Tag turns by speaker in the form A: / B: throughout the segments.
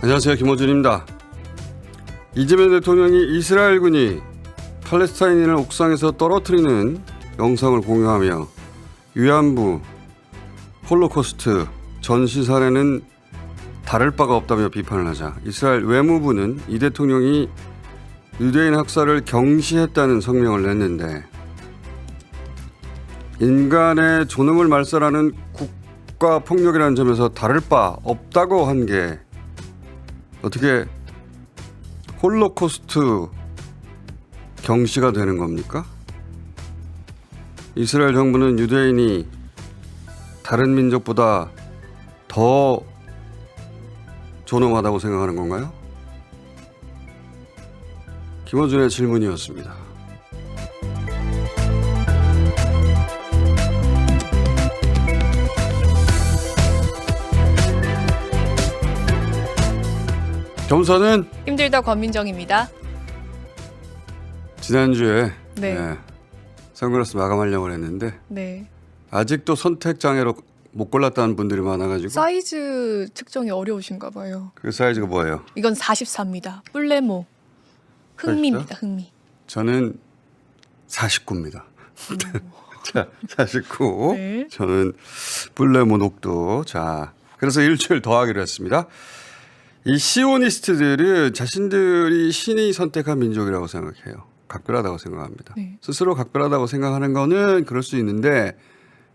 A: 안녕하세요. 김호준입니다. 이재명 대통령이 이스라엘군이 팔레스타인인을 옥상에서 떨어뜨리는 영상을 공유하며 위안부, 홀로코스트, 전시 사례는 다를 바가 없다며 비판을 하자 이스라엘 외무부는 이 대통령이 유대인 학살을 경시했다는 성명을 냈는데 인간의 존엄을 말살하는 국가폭력이라는 점에서 다를 바 없다고 한 게 어떻게 홀로코스트 경시가 되는 겁니까? 이스라엘 정부는 유대인이 다른 민족보다 더 존엄하다고 생각하는 건가요? 김어준의 질문이었습니다. 점선은
B: 힘들다 권민정입니다.
A: 지난주에
B: 네.
A: 선글라스 마감하려고 했는데
B: 네.
A: 아직도 선택 장애로 못 골랐다는 분들이 많아가지고
B: 사이즈 측정이 어려우신가 봐요.
A: 그 사이즈가 뭐예요?
B: 이건 44입니다. 뿔레모. 흥미입니다. 흥미.
A: 저는 49입니다. 자, 49.
B: 네.
A: 저는 뿔레모 녹두. 자, 그래서 일주일 더 하기로 했습니다. 이 시오니스트들은 자신들이 신이 선택한 민족이라고 생각해요. 각별하다고 생각합니다.
B: 네.
A: 스스로 각별하다고 생각하는 거는 그럴 수 있는데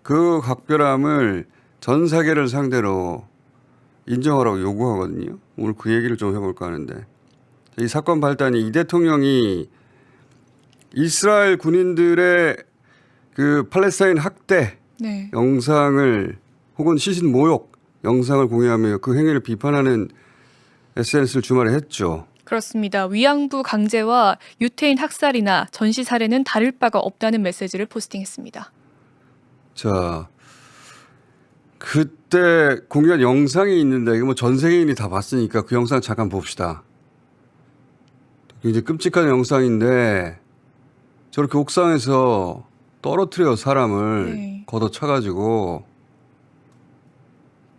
A: 그 각별함을 전 세계를 상대로 인정하라고 요구하거든요. 오늘 그 얘기를 좀 해볼까 하는데 이 사건 발단이 이 대통령이 이스라엘 군인들의 그 팔레스타인 학대
B: 네.
A: 영상을 혹은 시신 모욕 영상을 공유하며 그 행위를 비판하는 SNS를 주말에 했죠.
B: 그렇습니다. 위안부 강제와 유태인 학살이나 전시 사례는 다를 바가 없다는 메시지를 포스팅했습니다.
A: 자, 그때 공유한 영상이 있는데 이거 뭐 전 세계인이 다 봤으니까 그 영상 잠깐 봅시다. 굉장히 끔찍한 영상인데 저렇게 옥상에서 떨어뜨려 사람을
B: 네.
A: 걷어차가지고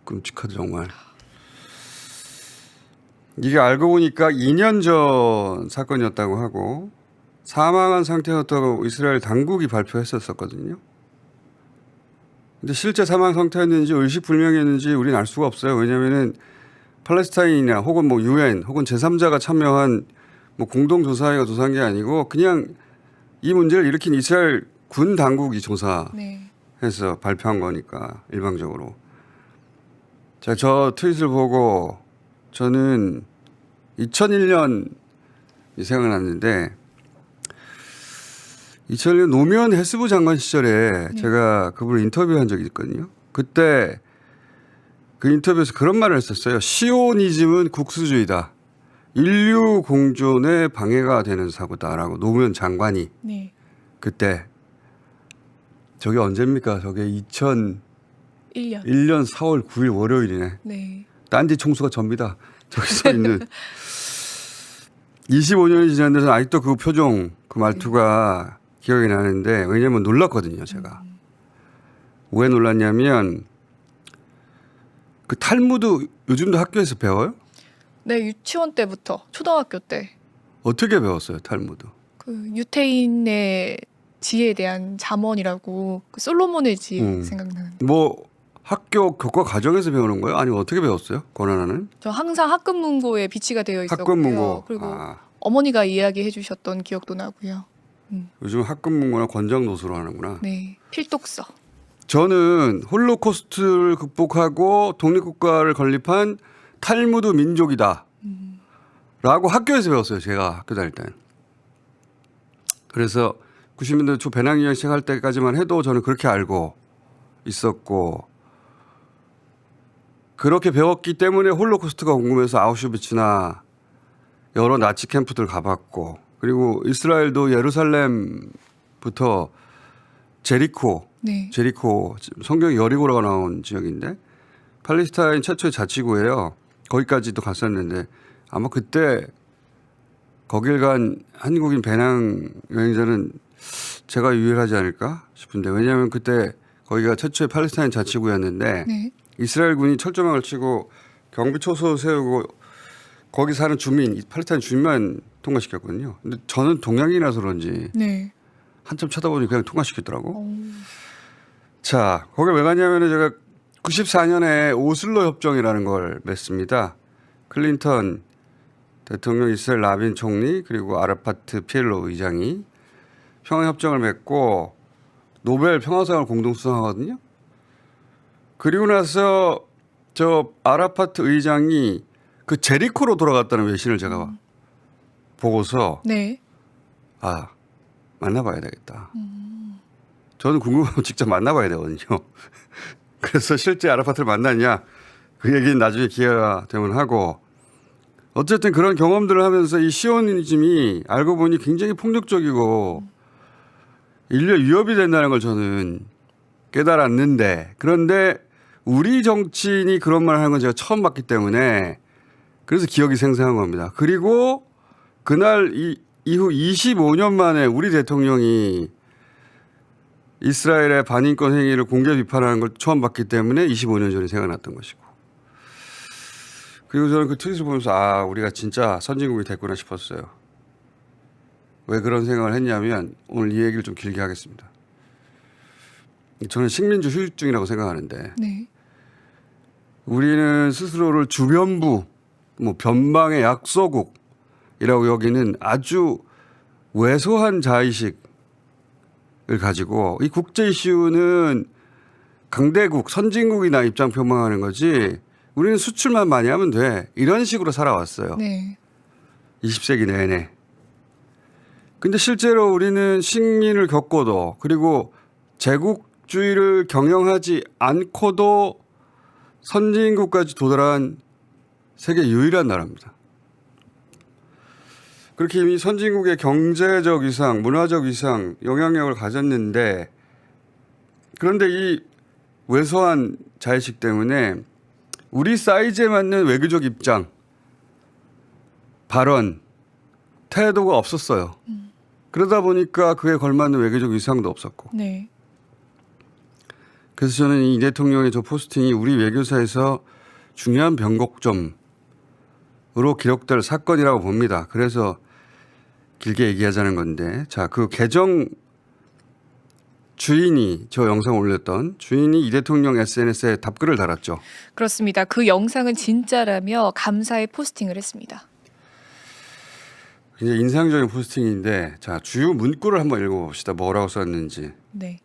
A: 끔찍하죠 정말. 이게 알고 보니까 2년 전 사건이었다고 하고 사망한 상태였다고 이스라엘 당국이 발표했었거든요. 근데 실제 사망 상태였는지 의식불명이었는지 우리는 알 수가 없어요. 왜냐하면은 팔레스타인이나 혹은 뭐 UN 혹은 제3자가 참여한 뭐 공동조사회가 조사한 게 아니고 그냥 이 문제를 일으킨 이스라엘 군 당국이 조사해서
B: 네.
A: 발표한 거니까 일방적으로. 자, 저 트윗을 보고 저는 2001년 생각났는데 2001년 노무현 해수부 장관 시절에 제가 그분을 인터뷰한 적이 있거든요. 그때 그 인터뷰에서 그런 말을 했었어요. 시오니즘은 국수주의다. 인류 공존에 방해가 되는 사고다라고 노무현 장관이
B: 네.
A: 그때 저게 언제입니까? 저게 2001년
B: 1년.
A: 4월 9일 월요일이네.
B: 네.
A: 딴지 총수가 접니다. 저기 서 있는 25년이 지났는데 아직도 그 표정, 그 말투가 기억이 나는데 왜냐하면 놀랐거든요, 제가. 왜 놀랐냐면 그 탈무드 요즘도 학교에서 배워요?
B: 네, 유치원 때부터 초등학교 때
A: 어떻게 배웠어요, 탈무드?
B: 그 유태인의 지혜에 대한 잠언이라고 그 솔로몬의 지혜 생각나는데.
A: 뭐 학교 교과 과정에서 배우는 거예요? 아니면 어떻게 배웠어요? 권한하는?
B: 저 항상 학급문고에 비치가 되어 있었고요.
A: 학급문고.
B: 그리고
A: 아,
B: 어머니가 이야기해 주셨던 기억도 나고요.
A: 요즘 학급문고나 권장도서로 하는구나.
B: 네, 필독서.
A: 저는 홀로코스트를 극복하고 독립국가를 건립한 탈무드 민족이다. 라고 학교에서 배웠어요. 제가 학교 다닐 땐. 그래서 90년대 초 배낭여행 시작할 때까지만 해도 저는 그렇게 알고 있었고 그렇게 배웠기 때문에 홀로코스트가 궁금해서 아우슈비츠나 여러 나치 캠프들 가봤고 그리고 이스라엘도 예루살렘부터 제리코
B: 네.
A: 제리코 성경에 여리고라가 나온 지역인데 팔레스타인 최초의 자치구예요. 거기까지도 갔었는데 아마 그때 거길 간 한국인 배낭 여행자는 제가 유일하지 않을까 싶은데 왜냐하면 그때 거기가 최초의 팔레스타인 자치구였는데
B: 네.
A: 이스라엘군이 철조망을 치고 경비 초소 세우고 거기 사는 주민, 팔레스타인 주민만 통과시켰거든요. 근데 저는 동양인이라서 그런지
B: 네.
A: 한참 쳐다보니 그냥 통과시켰더라고.
B: 어,
A: 자, 거기 왜 갔냐면은 제가 94년에 오슬로 협정이라는 걸 맺습니다. 클린턴 대통령, 이스라엘 라빈 총리, 그리고 아르파트 피엘로 의장이 평화협정을 맺고 노벨 평화상을 공동 수상하거든요. 그리고 나서 저 아라파트 의장이 그 제리코로 돌아갔다는 외신을 제가 보고서
B: 네.
A: 아, 만나봐야 되겠다. 저는 궁금하면 직접 만나봐야 되거든요. 그래서 실제 아라파트를 만났냐 그 얘기는 나중에 기회가 되면 하고, 어쨌든 그런 경험들을 하면서 이 시오니즘이 알고 보니 굉장히 폭력적이고 인류에 위협이 된다는 걸 저는 깨달았는데, 그런데 우리 정치인이 그런 말을 하는 건 제가 처음 봤기 때문에 그래서 기억이 생생한 겁니다. 그리고 그날 이후 25년 만에 우리 대통령이 이스라엘의 반인권 행위를 공개 비판하는 걸 처음 봤기 때문에 25년 전에 생각났던 것이고, 그리고 저는 그 트윗을 보면서 아, 우리가 진짜 선진국이 됐구나 싶었어요. 왜 그런 생각을 했냐면 오늘 이 얘기를 좀 길게 하겠습니다. 저는 식민지 후유증이라고 생각하는데
B: 네.
A: 우리는 스스로를 주변부, 뭐 변방의 약소국이라고 여기는 아주 왜소한 자의식을 가지고 이 국제 이슈는 강대국, 선진국이나 입장 표명하는 거지 우리는 수출만 많이 하면 돼. 이런 식으로 살아왔어요.
B: 네.
A: 20세기 내내. 근데 실제로 우리는 식민을 겪고도 그리고 제국주의를 경영하지 않고도 선진국까지 도달한 세계 유일한 나라입니다. 그렇게 이미 선진국의 경제적 위상, 문화적 위상, 영향력을 가졌는데, 그런데 이 왜소한 자의식 때문에 우리 사이즈에 맞는 외교적 입장, 발언, 태도가 없었어요. 그러다 보니까 그에 걸맞는 외교적 위상도 없었고.
B: 네.
A: 그래서 저는 이 대통령의 저 포스팅이 우리 외교사에서 중요한 변곡점으로 기록될 사건이라고 봅니다. 그래서 길게 얘기하자는 건데, 자, 그 계정 주인이 저 영상 올렸던 주인이 이 대통령 SNS에 답글을 달았죠.
B: 그렇습니다. 그 영상은 진짜라며 감사의 포스팅을 했습니다.
A: 굉장히 인상적인 포스팅인데, 자, 주요 문구를 한번 읽어봅시다. 뭐라고 썼는지.
B: 네.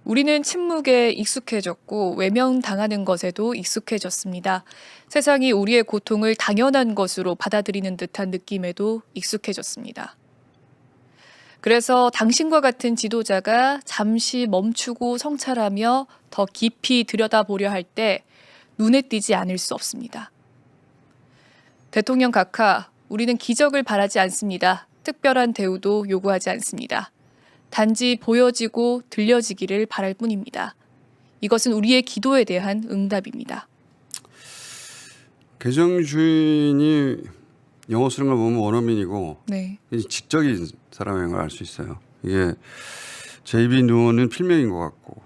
B: 우리는 침묵에 익숙해졌고 외면당하는 것에도 익숙해졌습니다. 세상이 우리의 고통을 당연한 것으로 받아들이는 듯한 느낌에도 익숙해졌습니다. 그래서 당신과 같은 지도자가 잠시 멈추고 성찰하며 더 깊이 들여다보려 할 때 눈에 띄지 않을 수 없습니다. 대통령 각하, 우리는 기적을 바라지 않습니다. 특별한 대우도 요구하지 않습니다. 단지 보여지고 들려지기를 바랄 뿐입니다. 이것은 우리의 기도에 대한 응답입니다.
A: 계정 주인이 영어 쓰는 걸 보면 원어민이고
B: 네.
A: 지적인 사람인 걸 알 수 있어요. 이게 JB 누어는 필명인 것 같고,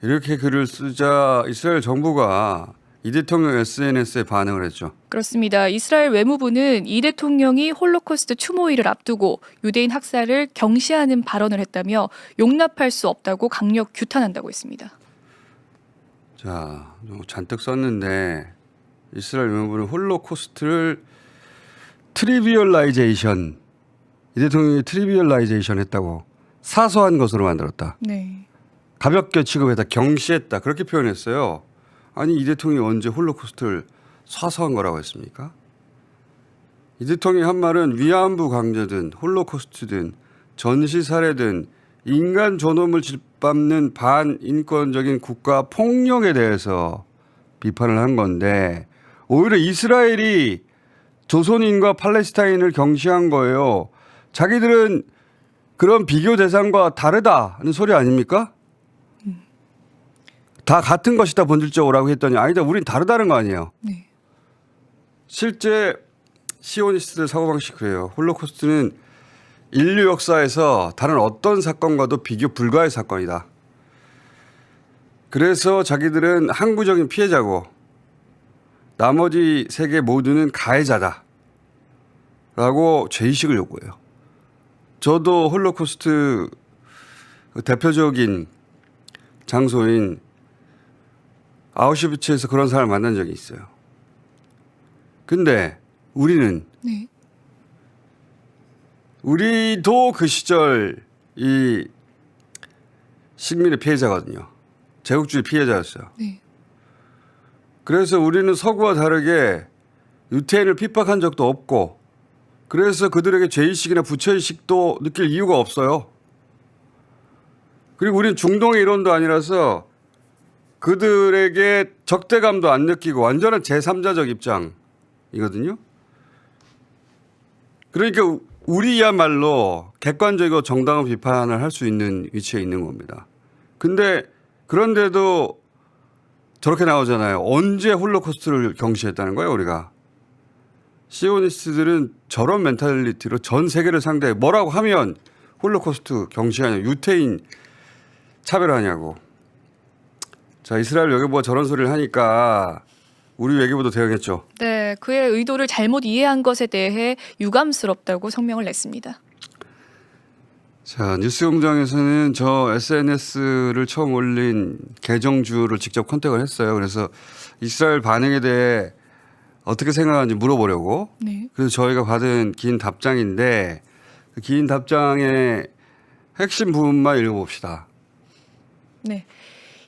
A: 이렇게 글을 쓰자 이스라엘 정부가 이 대통령 SNS에 반응을 했죠.
B: 그렇습니다. 이스라엘 외무부는 이 대통령이 홀로코스트 추모일을 앞두고 유대인 학살을 경시하는 발언을 했다며 용납할 수 없다고 강력 규탄한다고 했습니다.
A: 자, 잔뜩 썼는데 이스라엘 외무부는 홀로코스트를 트리비얼라이제이션, 이 대통령이 트리비얼라이제이션 했다고, 사소한 것으로 만들었다.
B: 네.
A: 가볍게 취급했다. 경시했다. 그렇게 표현했어요. 아니, 이 대통령이 언제 홀로코스트를 사소한 거라고 했습니까? 이 대통령이 한 말은 위안부 강제든 홀로코스트든 전시살해든 인간 존엄을 짓밟는 반인권적인 국가 폭력에 대해서 비판을 한 건데, 오히려 이스라엘이 조선인과 팔레스타인을 경시한 거예요. 자기들은 그런 비교 대상과 다르다는 소리 아닙니까? 다 같은 것이다 본질적으로라고 했더니 아니다, 우린 다르다는 거 아니에요.
B: 네.
A: 실제 시오니스트들 사고방식 그래요. 홀로코스트는 인류 역사에서 다른 어떤 사건과도 비교 불가의 사건이다. 그래서 자기들은 항구적인 피해자고 나머지 세계 모두는 가해자다라고 죄의식을 요구해요. 저도 홀로코스트 대표적인 장소인 아우슈비츠에서 그런 사람을 만난 적이 있어요. 근데 우리는
B: 네.
A: 우리도 그 시절 이 식민의 피해자거든요. 제국주의 피해자였어요.
B: 네.
A: 그래서 우리는 서구와 다르게 유태인을 핍박한 적도 없고 그래서 그들에게 죄의식이나 부처의식도 느낄 이유가 없어요. 그리고 우리는 중동의 일원도 아니라서 그들에게 적대감도 안 느끼고 완전한 제3자적 입장이거든요. 그러니까 우리야말로 객관적이고 정당한 비판을 할 수 있는 위치에 있는 겁니다. 근데 그런데도 저렇게 나오잖아요. 언제 홀로코스트를 경시했다는 거예요, 우리가. 시오니스트들은 저런 멘탈리티로 전 세계를 상대해 뭐라고 하면 홀로코스트 경시하냐, 유태인 차별하냐고. 자, 이스라엘 외교부가 저런 소리를 하니까 우리 외교부도 대응했죠.
B: 네, 그의 의도를 잘못 이해한 것에 대해 유감스럽다고 성명을 냈습니다.
A: 자, 뉴스공장에서는 저 SNS를 처음 올린 계정주를 직접 컨택을 했어요. 그래서 이스라엘 반응에 대해 어떻게 생각하는지 물어보려고.
B: 네.
A: 그래서 저희가 받은 긴 답장인데 그 긴 답장의 핵심 부분만 읽어봅시다.
B: 네.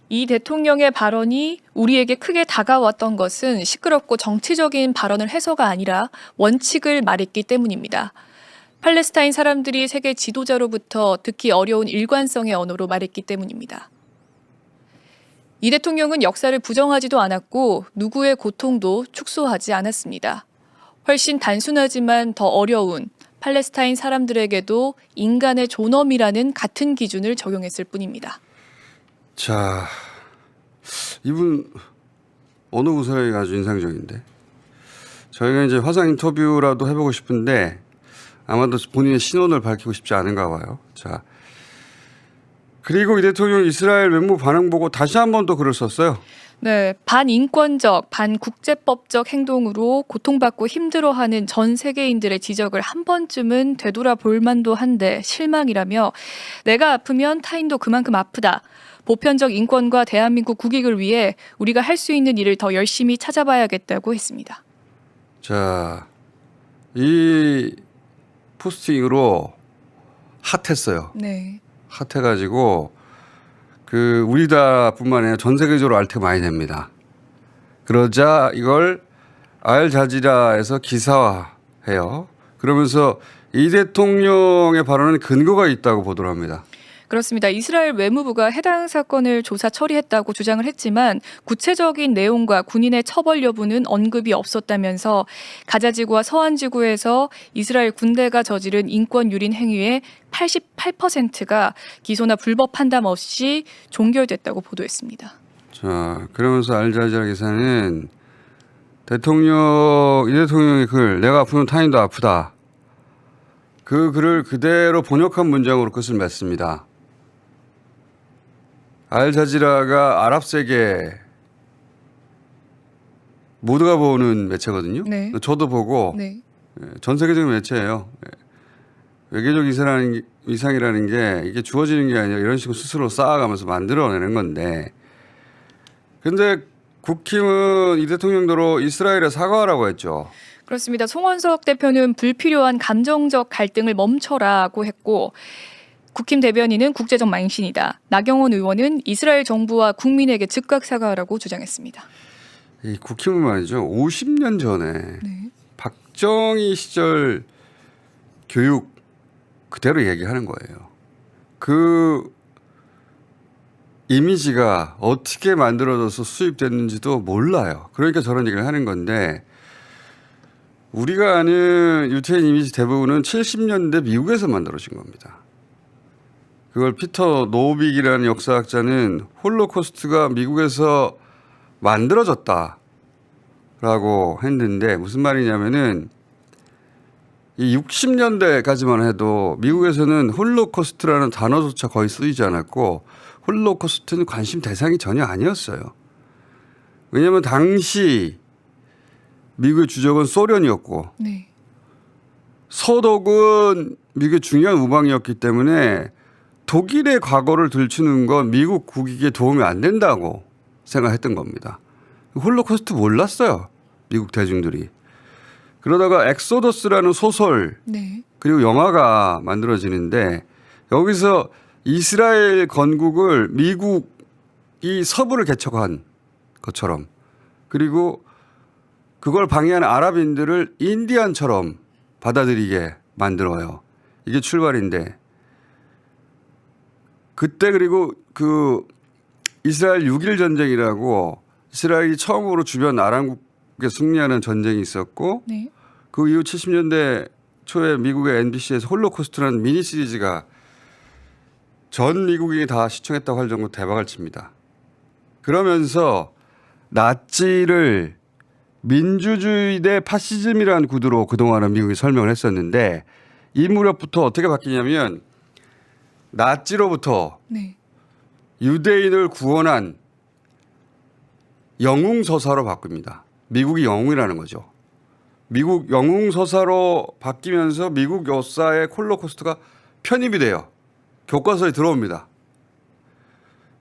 B: 이 대통령의 발언이 우리에게 크게 다가왔던 것은 시끄럽고 정치적인 발언을 해서가 아니라 원칙을 말했기 때문입니다. 팔레스타인 사람들이 세계 지도자로부터 듣기 어려운 일관성의 언어로 말했기 때문입니다. 이 대통령은 역사를 부정하지도 않았고 누구의 고통도 축소하지 않았습니다. 훨씬 단순하지만 더 어려운 팔레스타인 사람들에게도 인간의 존엄이라는 같은 기준을 적용했을 뿐입니다.
A: 자, 이분 어느 구설이 아주 인상적인데 저희가 이제 화상 인터뷰라도 해보고 싶은데 아마도 본인의 신원을 밝히고 싶지 않은가 봐요. 자, 그리고 이 대통령이 이스라엘 외무 반응 보고 다시 한 번 더 글을 썼어요.
B: 네, 반인권적, 반국제법적 행동으로 고통받고 힘들어하는 전 세계인들의 지적을 한 번쯤은 되돌아볼 만도 한데 실망이라며 내가 아프면 타인도 그만큼 아프다. 보편적 인권과 대한민국 국익을 위해 우리가 할 수 있는 일을 더 열심히 찾아봐야겠다고 했습니다.
A: 자, 이 포스팅으로 핫했어요.
B: 네.
A: 핫해가지고 그 우리나라뿐만 아니라 전 세계적으로 알트 많이 됩니다. 그러자 이걸 알자지라에서 기사화해요. 그러면서 이 대통령의 발언은 근거가 있다고 보도를 합니다.
B: 그렇습니다. 이스라엘 외무부가 해당 사건을 조사 처리했다고 주장을 했지만 구체적인 내용과 군인의 처벌 여부는 언급이 없었다면서 가자지구와 서안지구에서 이스라엘 군대가 저지른 인권 유린 행위의 88%가 기소나 불법 판단 없이 종결됐다고 보도했습니다.
A: 자, 그러면서 알자지라 기사는 이 대통령의 글, 내가 아프면 타인도 아프다. 그 글을 그대로 번역한 문장으로 끝을 맺습니다. 알자지라가 아랍 세계 모두가 보는 매체거든요.
B: 네.
A: 저도 보고
B: 네.
A: 전 세계적인 매체예요. 외교적 위상이라는 게 이게 주어지는 게 아니라 이런 식으로 스스로 쌓아가면서 만들어내는 건데. 근데 국힘은 이 대통령도로 이스라엘에 사과하라고 했죠.
B: 그렇습니다. 송원석 대표는 불필요한 감정적 갈등을 멈춰라고 했고 국힘 대변인은 국제적 망신이다. 나경원 의원은 이스라엘 정부와 국민에게 즉각 사과하라고 주장했습니다.
A: 이 국힘은 말이죠. 50년 전에
B: 네.
A: 박정희 시절 교육 그대로 얘기하는 거예요. 그 이미지가 어떻게 만들어져서 수입됐는지도 몰라요. 그러니까 저런 얘기를 하는 건데 우리가 아는 유태인 이미지 대부분은 70년대 미국에서 만들어진 겁니다. 그걸 피터 노빅이라는 역사학자는 홀로코스트가 미국에서 만들어졌다라고 했는데 무슨 말이냐면은 이 60년대까지만 해도 미국에서는 홀로코스트라는 단어조차 거의 쓰이지 않았고 홀로코스트는 관심 대상이 전혀 아니었어요. 왜냐하면 당시 미국의 주적은 소련이었고
B: 네.
A: 서독은 미국의 중요한 우방이었기 때문에 독일의 과거를 들추는 건 미국 국익에 도움이 안 된다고 생각했던 겁니다. 홀로코스트 몰랐어요. 미국 대중들이. 그러다가 엑소더스라는 소설
B: 네.
A: 그리고 영화가 만들어지는데 여기서 이스라엘 건국을 미국이 서부를 개척한 것처럼 그리고 그걸 방해하는 아랍인들을 인디안처럼 받아들이게 만들어요. 이게 출발인데 그때 그리고 그 이스라엘 6.1 전쟁이라고 이스라엘이 처음으로 주변 아랍국에 승리하는 전쟁이 있었고
B: 네.
A: 그 이후 70년대 초에 미국의 NBC에서 홀로코스트라는 미니 시리즈가 전 미국인이 다 시청했다고 할 정도로 대박을 칩니다. 그러면서 나치를 민주주의 대 파시즘이라는 구도로 그동안은 미국이 설명을 했었는데 이 무렵부터 어떻게 바뀌냐면 나치로부터
B: 네.
A: 유대인을 구원한 영웅서사로 바뀝니다. 미국이 영웅이라는 거죠. 미국 영웅서사로 바뀌면서 미국 역사의 홀로코스트가 편입이 돼요. 교과서에 들어옵니다.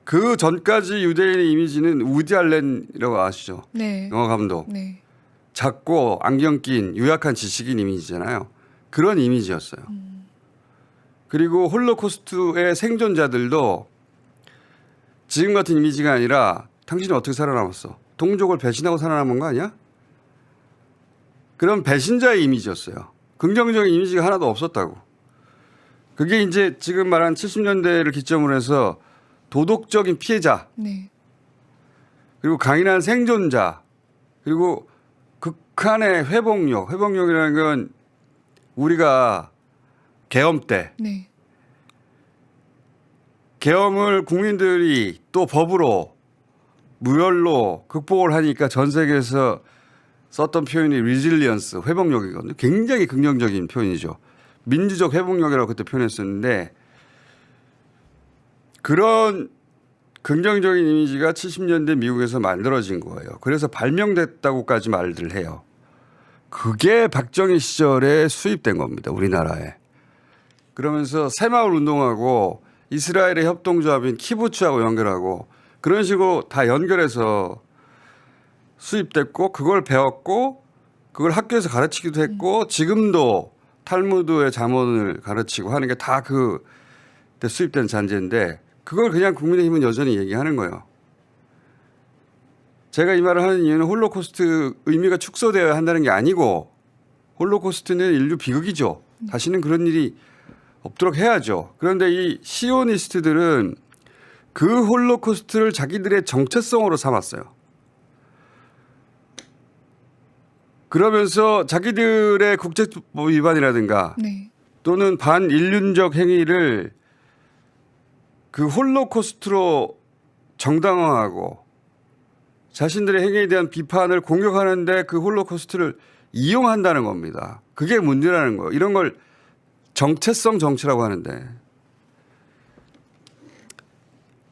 A: 그 전까지 유대인의 이미지는 우디 알렌이라고 아시죠?
B: 네.
A: 영화 감독.
B: 네.
A: 작고 안경 낀 유약한 지식인 이미지잖아요. 그런 이미지였어요. 그리고 홀로코스트의 생존자들도 지금 같은 이미지가 아니라 당신이 어떻게 살아남았어? 동족을 배신하고 살아남은 거 아니야? 그런 배신자의 이미지였어요. 긍정적인 이미지가 하나도 없었다고. 그게 이제 지금 말한 70년대를 기점으로 해서 도덕적인 피해자,
B: 네.
A: 그리고 강인한 생존자, 그리고 극한의 회복력. 회복력이라는 건 우리가 계엄 때
B: 네.
A: 계엄을 국민들이 또 법으로 무혈로 극복을 하니까 전 세계에서 썼던 표현이 리질리언스, 회복력이거든요. 굉장히 긍정적인 표현이죠. 민주적 회복력이라고 그때 표현했었는데 그런 긍정적인 이미지가 70년대 미국에서 만들어진 거예요. 그래서 발명됐다고까지 말들 해요. 그게 박정희 시절에 수입된 겁니다. 우리나라에. 그러면서 새마을 운동하고 이스라엘의 협동조합인 키부츠하고 연결하고 그런 식으로 다 연결해서 수입됐고 그걸 배웠고 그걸 학교에서 가르치기도 했고 지금도 탈무드의 잠언을 가르치고 하는 게 다 그때 수입된 잔재인데 그걸 그냥 국민의힘은 여전히 얘기하는 거예요. 제가 이 말을 하는 이유는 홀로코스트 의미가 축소되어야 한다는 게 아니고 홀로코스트는 인류 비극이죠. 다시는 그런 일이 없도록 해야죠. 그런데 이 시오니스트들은 그 홀로코스트를 자기들의 정체성으로 삼았어요. 그러면서 자기들의 국제법 위반이라든가
B: 네.
A: 또는 반인륜적 행위를 그 홀로코스트로 정당화하고 자신들의 행위에 대한 비판을 공격하는데 그 홀로코스트를 이용한다는 겁니다. 그게 문제라는 거예요. 이런 걸 정체성 정치라고 하는데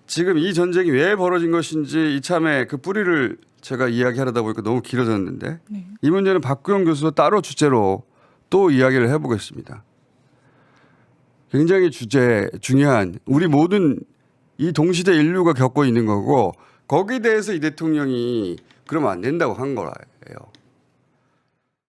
A: 지금 이 전쟁이 왜 벌어진 것인지 이참에 그 뿌리를 제가 이야기하려다 보니까 너무 길어졌는데
B: 네.
A: 이 문제는 박구영 교수 따로 주제로 또 이야기를 해보겠습니다. 굉장히 중요한 우리 모든 이 동시대 인류가 겪고 있는 거고 거기에 대해서 이 대통령이 그러면 안 된다고 한 거예요.